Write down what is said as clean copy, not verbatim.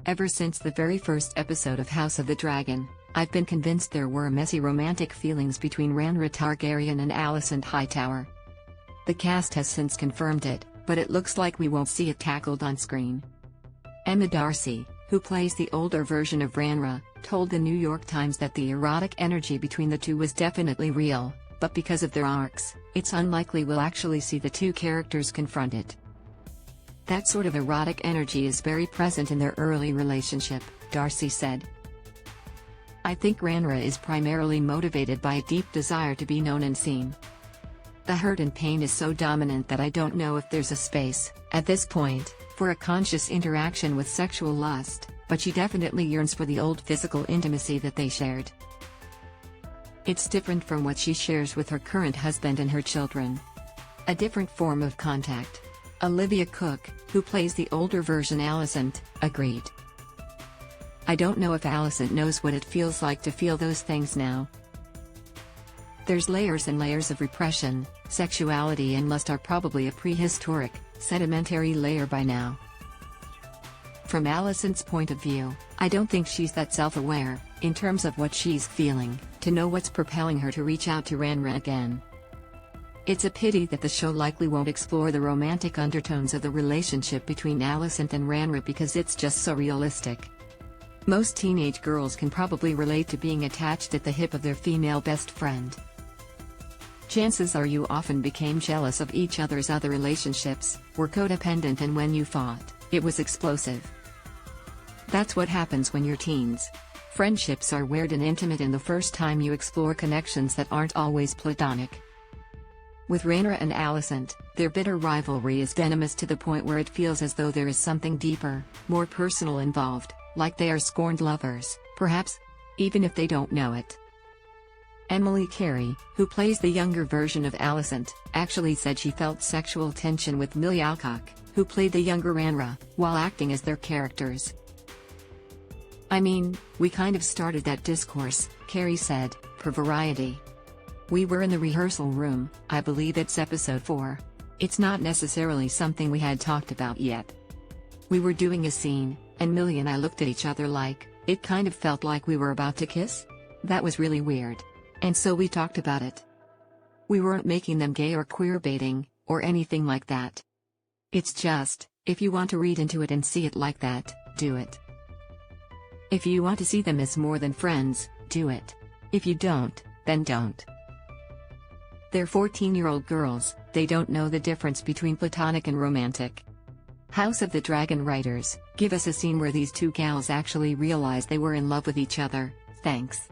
Ever since the very first episode of House of the Dragon, I've been convinced there were messy romantic feelings between Rhaenyra Targaryen and Alicent Hightower. The cast has since confirmed it, but it looks like we won't see it tackled on screen. Emma Darcy, who plays the older version of Rhaenyra, told the New York Times that the erotic energy between the two was definitely real, but because of their arcs, it's unlikely we'll actually see the two characters confront it. That sort of erotic energy is very present in their early relationship, Darcy said. I think Rhaenyra is primarily motivated by a deep desire to be known and seen. The hurt and pain is so dominant that I don't know if there's a space, at this point, for a conscious interaction with sexual lust, but she definitely yearns for the old physical intimacy that they shared. It's different from what she shares with her current husband and her children. A different form of contact. Olivia Cooke, who plays the older version Alicent, agreed. I don't know if Alicent knows what it feels like to feel those things now. There's layers and layers of repression. Sexuality and lust are probably a prehistoric, sedimentary layer by now. From Alicent's point of view, I don't think she's that self-aware, in terms of what she's feeling, to know what's propelling her to reach out to Rhaenyra again. It's a pity that the show likely won't explore the romantic undertones of the relationship between Alicent and Rhaenyra because it's just so realistic. Most teenage girls can probably relate to being attached at the hip of their female best friend. Chances are you often became jealous of each other's other relationships, were codependent, and when you fought, it was explosive. That's what happens when you're teens. Friendships are weird and intimate in the first time you explore connections that aren't always platonic. With Rhaenyra and Alicent, their bitter rivalry is venomous to the point where it feels as though there is something deeper, more personal involved, like they are scorned lovers, perhaps, even if they don't know it. Emily Carey, who plays the younger version of Alicent, actually said she felt sexual tension with Millie Alcock, who played the younger Rhaenyra, while acting as their characters. I mean, we kind of started that discourse, Carey said, per Variety. We were in the rehearsal room, I believe it's episode 4. It's not necessarily something we had talked about yet. We were doing a scene, and Millie and I looked at each other like, it kind of felt like we were about to kiss? That was really weird. And so we talked about it. We weren't making them gay or queerbaiting, or anything like that. It's just, if you want to read into it and see it like that, do it. If you want to see them as more than friends, do it. If you don't, then don't. They're 14-year-old girls, they don't know the difference between platonic and romantic. House of the Dragon writers, give us a scene where these two gals actually realize they were in love with each other, thanks.